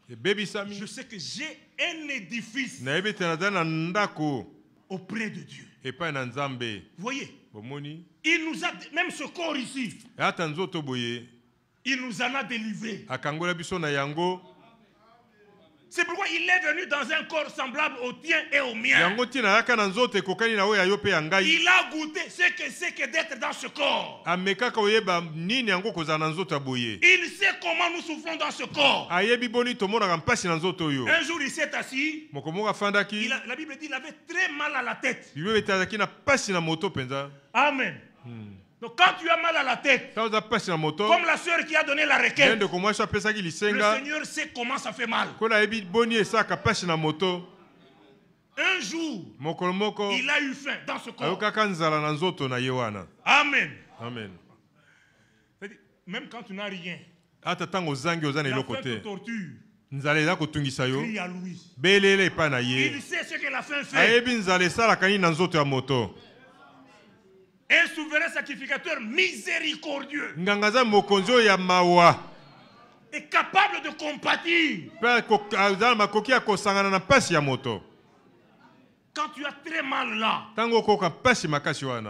Je sais que j'ai un édifice auprès de Dieu. Vous voyez, il nous a, même ce corps ici, il nous en a délivré. C'est pourquoi il est venu dans un corps semblable au tien et au mien. Il a goûté ce que c'est que d'être dans ce corps. Il sait comment nous souffrons dans ce corps. Un jour il s'est assis. La Bible dit qu'il avait très mal à la tête. Amen. Donc quand tu as mal à la tête, comme la sœur qui a donné la requête, le Seigneur sait comment ça fait mal. Un jour, il a eu faim dans ce corps. Amen. Amen. Même quand tu n'as rien, la faim te torture. Crie à lui. Il sait ce que la faim fait. Un souverain sacrificateur miséricordieux est capable de compatir. Quand tu as très mal là,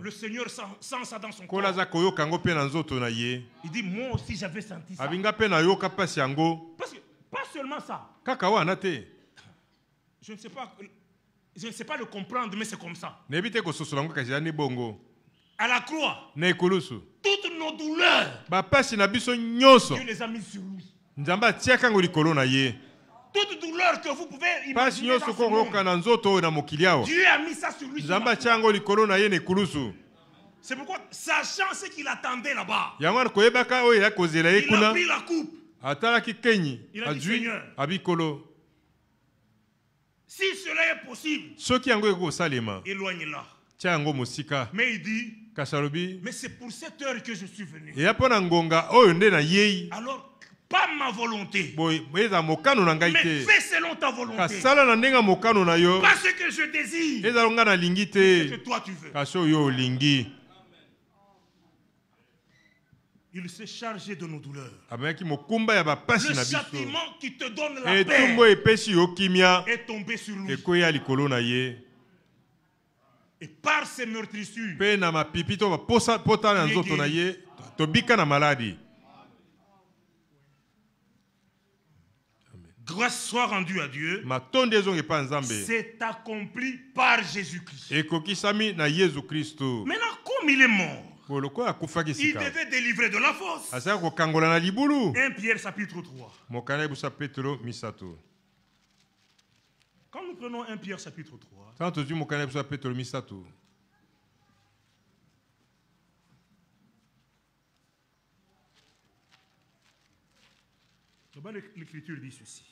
le Seigneur sent ça dans son corps. Il dit, moi aussi j'avais senti ça. Parce que pas seulement ça. Je ne sais pas le comprendre, mais c'est comme ça. À la croix, toutes nos douleurs, Dieu les a mis sur lui. Toute douleur que vous pouvez imaginer dans ce monde, Dieu a mis ça sur lui. C'est pourquoi, sachant ce qu'il attendait là-bas, il a pris la coupe. Il a dit, Seigneur, si cela est possible, éloigne-la. Mais il dit, mais c'est pour cette heure que je suis venu. Alors, pas ma volonté, mais fais selon ta volonté. Pas ce que je désire, mais ce que toi tu veux. Il s'est chargé de nos douleurs. Le châtiment qui te donne la paix est tombé sur lui. Et par ses meurtrissures, grâce soit rendue à Dieu. C'est accompli par Jésus-Christ. Maintenant, comme il est mort, il devait délivrer de la fosse. 1 Pierre chapitre 3. Quand nous prenons 1 Pierre chapitre 3, l'écriture dit ceci.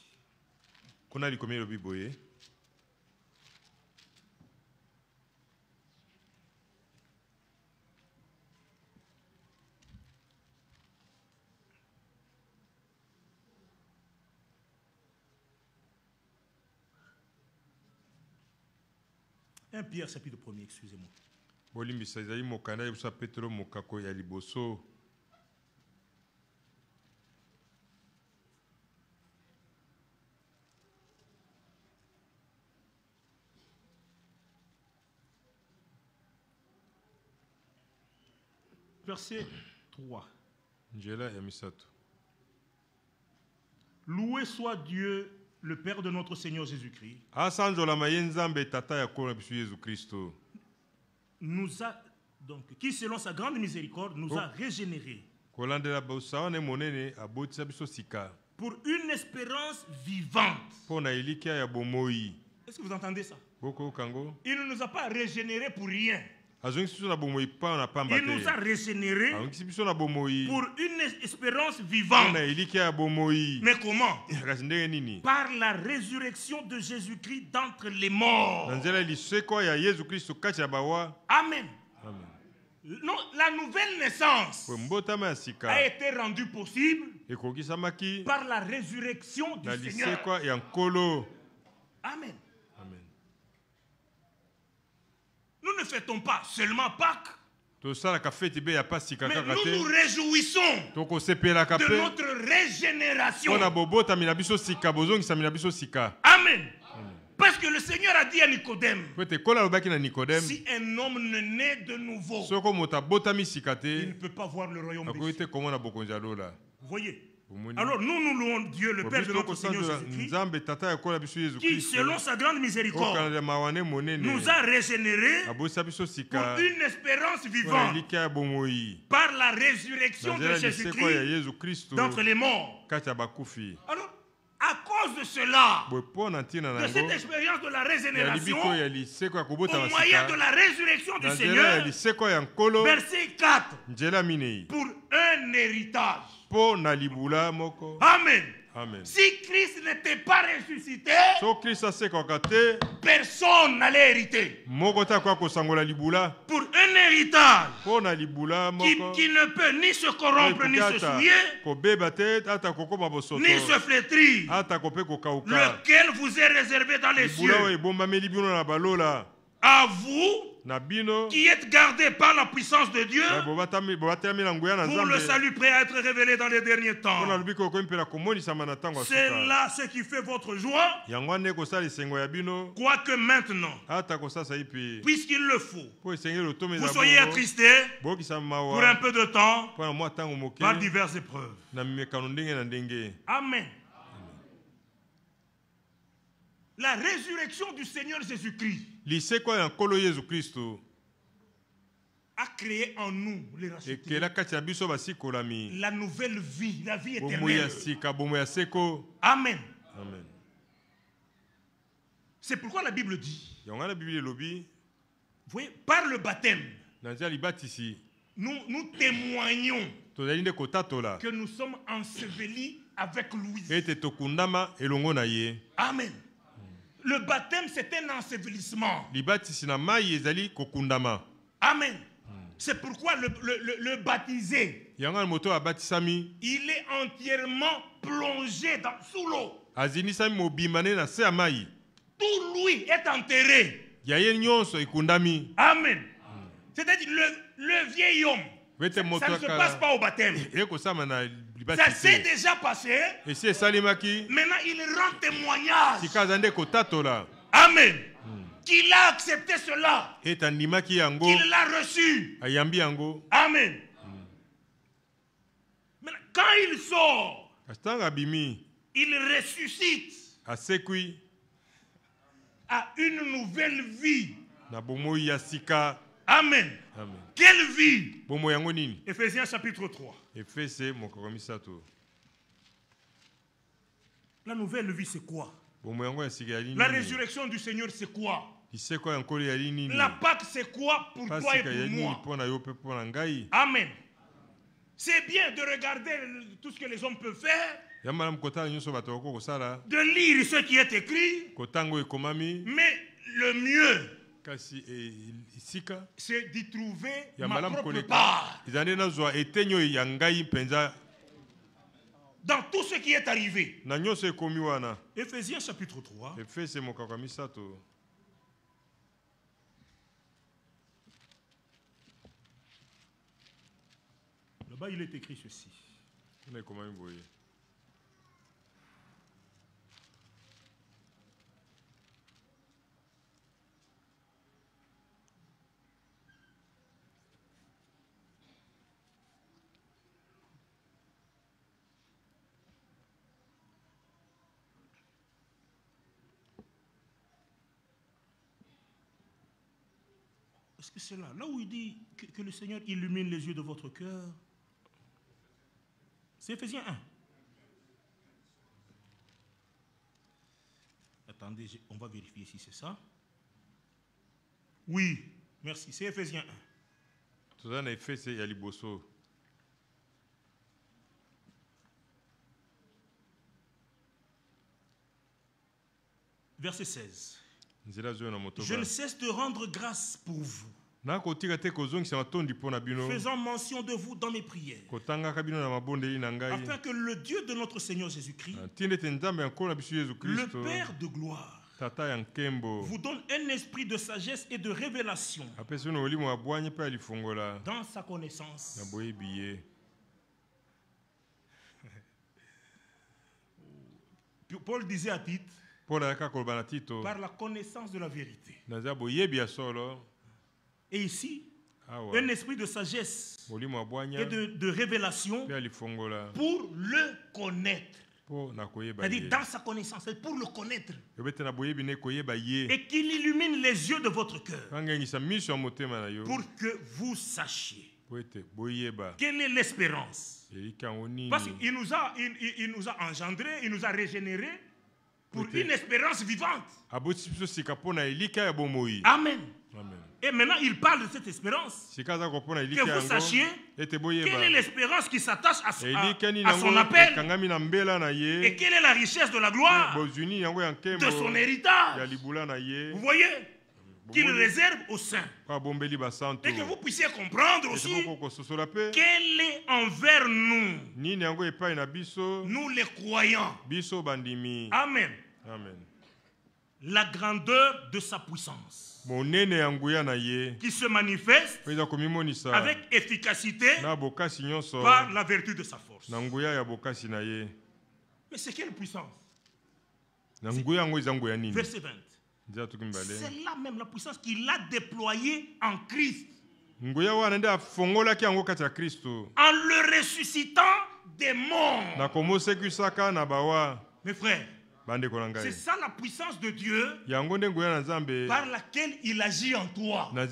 Un Pierre chapitre 1er, excusez-moi. Verset 3. Loué soit Dieu, le Père de notre Seigneur Jésus-Christ. Nous a, donc, qui selon sa grande miséricorde nous a régénérés pour une espérance vivante. Est-ce que vous entendez ça? Il ne nous a pas régénérés pour rien. Il nous a régénérés pour une espérance vivante. Mais comment? Par la résurrection de Jésus-Christ d'entre les morts. Amen. Non, la nouvelle naissance a été rendue possible par la résurrection du Seigneur. Amen. Nous ne fêtons pas seulement Pâques, Mais nous nous réjouissons de notre régénération. Amen. Parce que le Seigneur a dit à Nicodème, si un homme ne naît de nouveau, il ne peut pas voir le royaume des cieux. Vous voyez? Alors nous louons Dieu, le Père de notre Seigneur Jésus-Christ, qui, selon sa grande miséricorde, nous a régénérés pour une espérance vivante par la résurrection de Jésus-Christ d'entre les morts. Alors, à cause de cela, de cette expérience de la régénération, au moyen de la résurrection du Seigneur, verset 4, pour un héritage. Amen. Amen. Si Christ n'était pas ressuscité, personne n'allait hériter. Pour un héritage qui ne peut ni se corrompre, ni se souiller, ni se flétrir, lequel vous est réservé dans les cieux. À vous qui êtes gardés par la puissance de Dieu pour le salut prêt à être révélé dans les derniers temps. C'est là ce qui fait votre joie, quoique maintenant, puisqu'il le faut, vous soyez attristés pour un peu de temps par diverses épreuves. Amen. La résurrection du Seigneur Jésus-Christ a créé en nous les rachetés la nouvelle vie, la vie éternelle. Amen. Amen. C'est pourquoi la Bible dit, vous voyez, par le baptême, nous témoignons que nous sommes ensevelis avec lui. Amen. Le baptême, c'est un ensevelissement. Amen. C'est pourquoi le baptisé, il est entièrement plongé sous l'eau. Tout lui est enterré. Amen. C'est-à-dire le vieil homme, ça ne se passe pas au baptême. Ça s'est déjà passé. Maintenant, il rend témoignage. Amen. Qu'il a accepté cela. Qu'il l'a reçu. Amen. Maintenant, quand il sort, il ressuscite à une nouvelle vie. Amen. Amen. Quelle vie? Éphésiens chapitre 3. La nouvelle vie, c'est quoi? La résurrection du Seigneur, c'est quoi? La Pâque, c'est quoi pour toi et pour moi? Amen. C'est bien de regarder tout ce que les hommes peuvent faire, de lire ce qui est écrit, mais le mieux, c'est d'y trouver ma propre part dans tout ce qui est arrivé. Éphésiens chapitre 3. Là-bas, il est écrit ceci. Est-ce que c'est là où il dit que le Seigneur illumine les yeux de votre cœur? C'est Éphésiens 1. Attendez, on va vérifier si c'est ça. Oui, merci, c'est Éphésiens 1. Verset 16. Je ne cesse de rendre grâce pour vous, faisant mention de vous dans mes prières, afin que le Dieu de notre Seigneur Jésus-Christ, le Père de gloire, vous donne un esprit de sagesse et de révélation dans sa connaissance. Paul disait à Tite, par la connaissance de la vérité. Et ici, un esprit de sagesse et de révélation pour le connaître. C'est-à-dire dans sa connaissance, c'est pour le connaître. Et qu'il illumine les yeux de votre cœur pour que vous sachiez quelle est l'espérance. Parce qu'il nous a engendrés, il nous a régénérés pour une espérance vivante. Amen. Et maintenant, il parle de cette espérance. Que vous sachiez quelle est l'espérance qui s'attache à son appel. Et quelle est la richesse de la gloire de son héritage. Vous voyez qu'il réserve aux saints. Et que vous puissiez comprendre aussi quelle est envers nous, nous les croyants. Amen. La grandeur de sa puissance qui se manifeste avec efficacité par la vertu de sa force. Mais c'est quelle puissance? Verset 20. C'est là même la puissance qu'il a déployée en Christ. En le ressuscitant des morts. Mes frères, c'est ça la puissance de Dieu par laquelle il agit en toi. Pour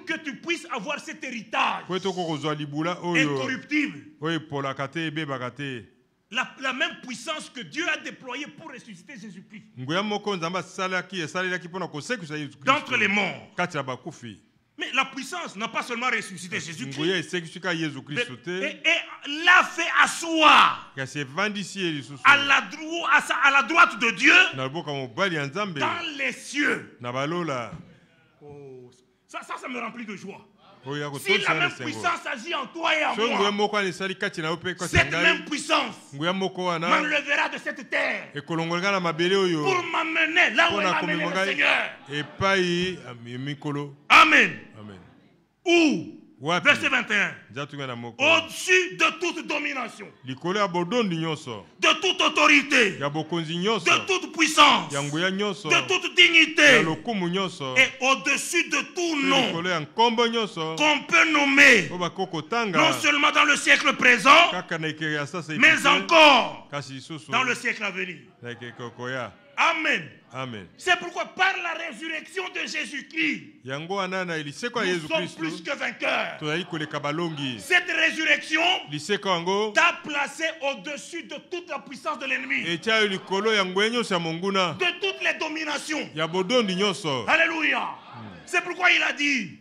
que tu puisses avoir cet héritage incorruptible. La même puissance que Dieu a déployée pour ressusciter Jésus-Christ d'entre les morts. Mais la puissance n'a pas seulement ressuscité Jésus-Christ, et l'a fait asseoir à la droite de Dieu dans les cieux. Oh, ça me remplit de joie. Si la même puissance agit en toi et en moi, cette même puissance m'enlèvera de cette terre pour m'amener là où elle m'a amené le Seigneur. Amen. Où? Verset 21. Au-dessus de toute domination, de toute autorité, de toute puissance, de toute dignité, et au-dessus de tout nom qu'on peut nommer, non seulement dans le siècle présent, mais encore dans le siècle à venir. Amen. C'est pourquoi par la résurrection de Jésus-Christ, nous sommes plus que vainqueurs. Cette résurrection t'a placé au-dessus de toute la puissance de l'ennemi, de toutes les dominations. Alléluia. C'est pourquoi il a dit,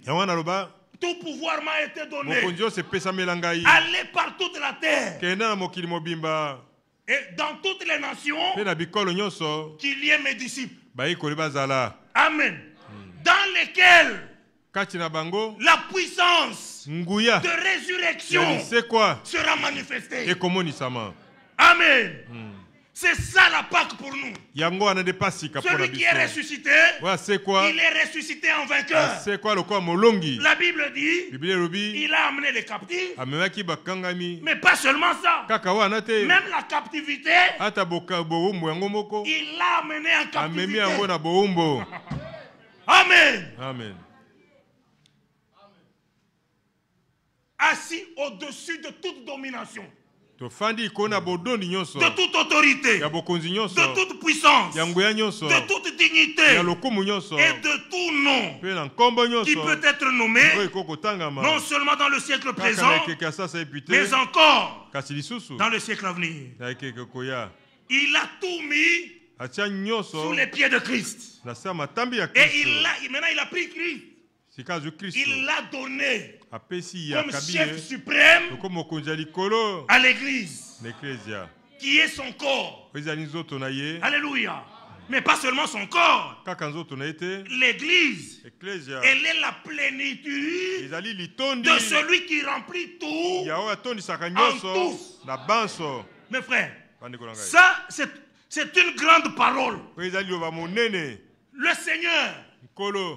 tout pouvoir m'a été donné. Allez par toute la terre et dans toutes les nations, qu'il y ait mes disciples. Amen. Dans lesquels la puissance de résurrection sera manifestée. Amen. C'est ça la Pâque pour nous. Celui qui est ressuscité, il est ressuscité en vainqueur. La Bible dit, il a amené les captifs. Mais pas seulement ça. Même la captivité, il l'a amené en captivité. Amen. Assis au-dessus de toute domination, de toute autorité, de toute puissance, de toute dignité et de tout nom qui peut être nommé non seulement dans le siècle présent, mais encore dans le siècle à venir. Il a tout mis sous les pieds de Christ. Et maintenant il a pris Christ. Il l'a donné comme chef suprême à l'église, qui est son corps. Alléluia. Mais pas seulement son corps. L'église, elle est la plénitude de celui qui remplit tout en tous. Mes frères, ça C'est une grande parole. Le Seigneur,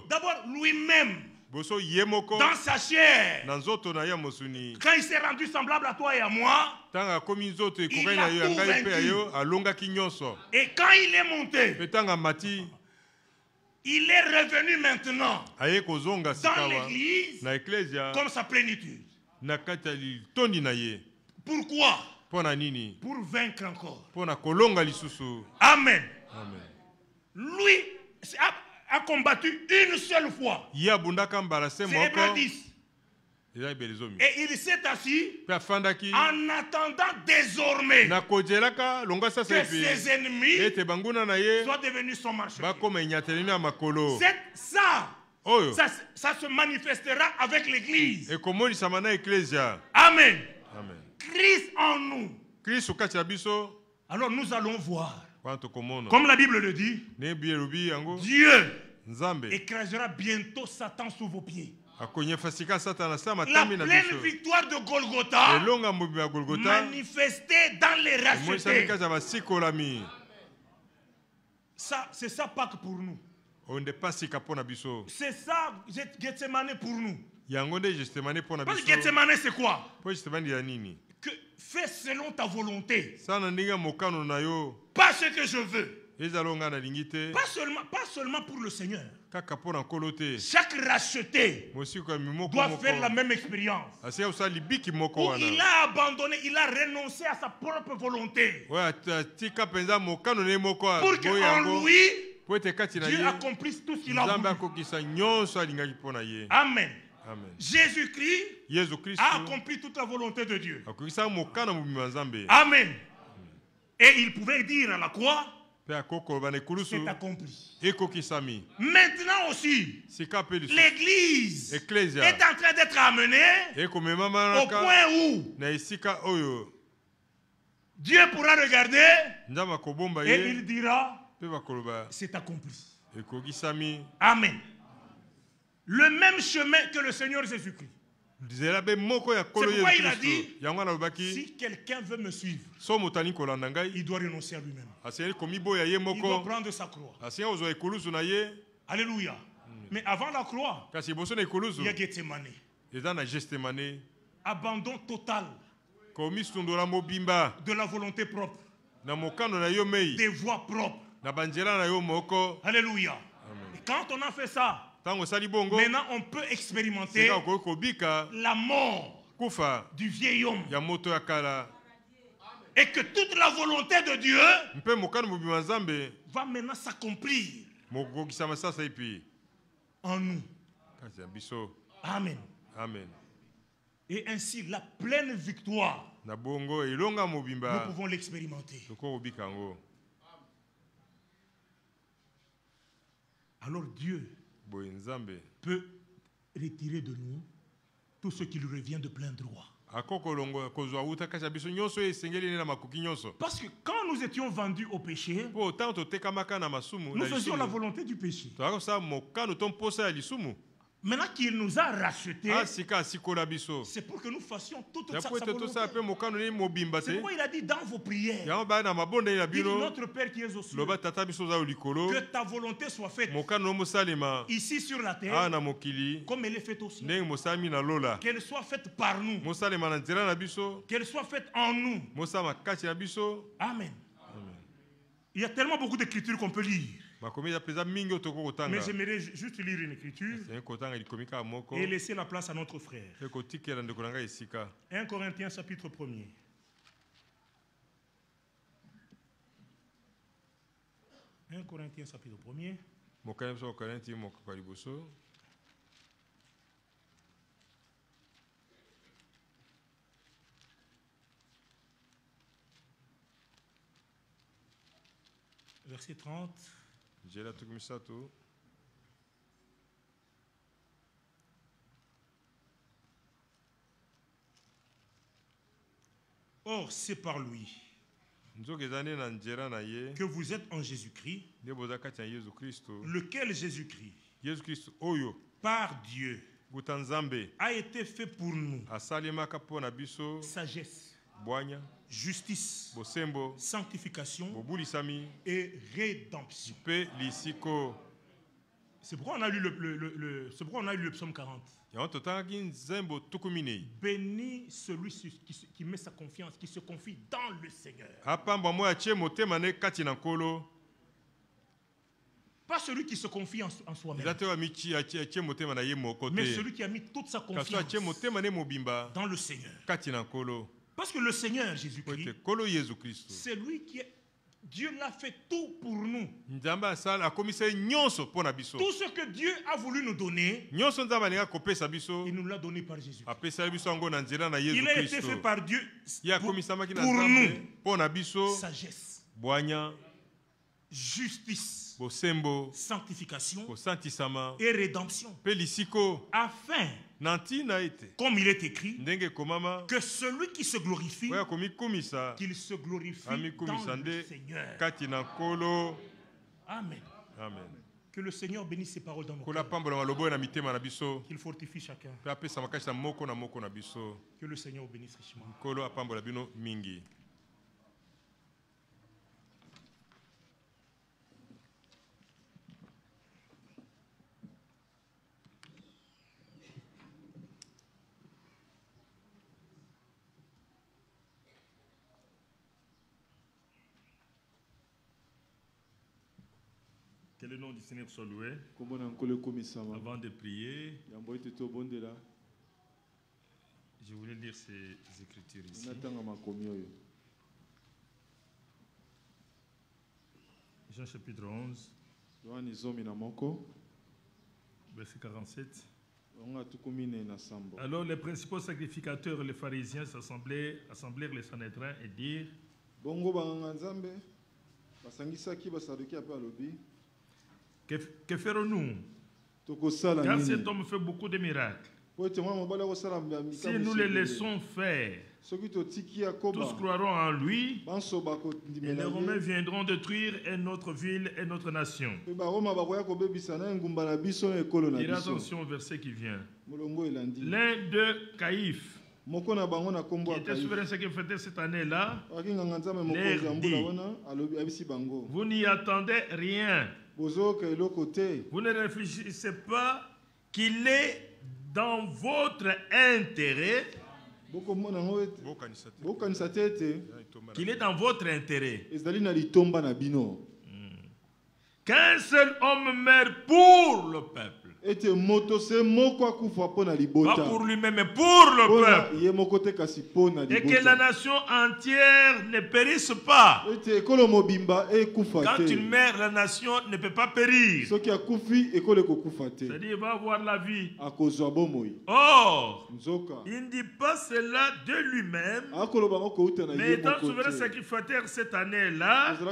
d'abord lui-même, dans sa chair, quand il s'est rendu semblable à toi et à moi, il a tout vaincu. Et quand il est monté, il est revenu maintenant dans l'église comme sa plénitude. Pourquoi? Pour vaincre encore. Amen. Lui a combattu une seule fois. C'est Hébreux 10. Et il s'est assis en attendant désormais que ses ennemis soient devenus son marchepied. Ça se manifestera avec l'église. Amen. Christ en nous. Alors nous allons voir. Comme la Bible le dit, Dieu écrasera bientôt Satan sous vos pieds. La pleine victoire de Golgotha manifestée dans les rachetés. C'est ça Pâques pour nous. C'est ça Gethsemane pour nous. Parce que Gethsemane c'est quoi? Que fais selon ta volonté. Pas ce que je veux. Pas seulement pour le Seigneur. Chaque racheté doit faire la même expérience. Où il a abandonné, il a renoncé à sa propre volonté. Pour qu'en lui, Dieu accomplisse tout ce qu'il a voulu. Amen. Jésus-Christ a accompli toute la volonté de Dieu. Amen. Et il pouvait dire à la croix, c'est accompli. Maintenant aussi, l'église est en train d'être amenée au point où Dieu pourra regarder et il dira, c'est accompli. Amen. Le même chemin que le Seigneur Jésus-Christ. C'est pourquoi il a dit, si quelqu'un veut me suivre, il doit renoncer à lui-même. Il doit prendre sa croix. Alléluia. Mais avant la croix, il y a Gethsemane. Abandon total de la volonté propre, des voies propres. Alléluia. Et quand on a fait ça, maintenant on peut expérimenter la mort du vieil homme. Et que toute la volonté de Dieu va maintenant s'accomplir en nous. Amen. Et ainsi la pleine victoire, nous pouvons l'expérimenter. Alors Dieu peut retirer de nous tout ce qui lui revient de plein droit. Parce que quand nous étions vendus au péché, nous faisions la volonté du péché. Maintenant qu'il nous a rachetés, c'est pour que nous fassions toute sa volonté. C'est pourquoi il a dit dans vos prières, dit notre Père qui es aux cieux, que ta volonté soit faite ici sur la terre comme elle est faite au ciel. Qu'elle soit faite par nous, qu'elle soit faite en nous. Amen. Il y a tellement beaucoup d'écritures qu'on peut lire. Mais j'aimerais juste lire une écriture et laisser la place à notre frère. 1 Corinthiens chapitre 1er. 1 Corinthiens chapitre 1er. Verset 30. Or, c'est par lui que vous êtes en Jésus-Christ, lequel Jésus-Christ, par Dieu, a été fait pour nous sagesse, justice, sanctification et rédemption. C'est pourquoi on a lu le psaume 40. Béni celui qui met sa confiance, qui se confie dans le Seigneur. Pas celui qui se confie en soi-même, mais celui qui a mis toute sa confiance dans le Seigneur. Parce que le Seigneur Jésus-Christ, c'est lui qui est... Dieu l'a fait tout pour nous. Tout ce que Dieu a voulu nous donner, il nous l'a donné par Jésus. Il a été fait par Dieu pour nous. Sagesse, justice, sanctification et rédemption. Afin, comme il est écrit, que celui qui se glorifie, qu'il se glorifie dans le Seigneur. Amen. Que le Seigneur bénisse ses paroles dans nos cœurs. Qu'il fortifie chacun. Que le Seigneur bénisse richement. Que le nom du Seigneur soit loué. Avant de prier, je voulais lire ces écritures ici. Jean chapitre 11, verset 47. Alors les principaux sacrificateurs et les pharisiens assemblèrent les Sanhédrins et dirent: Que ferons-nous? Car cet homme fait beaucoup de miracles. Si nous les laissons faire, tous croiront en lui, et les Romains viendront détruire notre ville et notre nation. Et attention au verset qui vient. L'un d'eux, Caïphe, qui était souverain sacrificateur cette année-là, leur dit: vous n'y attendez rien. Vous ne réfléchissez pas qu'il est dans votre intérêt, qu'il est dans votre intérêt qu'un seul homme meurt pour le peuple. Pas pour lui-même, mais pour le peuple. Et que la nation entière ne périsse pas. Quand tu meurs, la nation ne peut pas périr. C'est-à-dire, il va avoir la vie. Or, il ne dit pas cela de lui-même, mais étant souverain sacrificateur cette année-là, il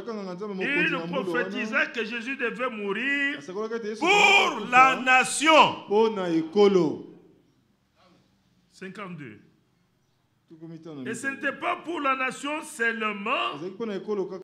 prophétisa que Jésus devait mourir pour la nation. 52. Et ce n'était pas pour la nation seulement,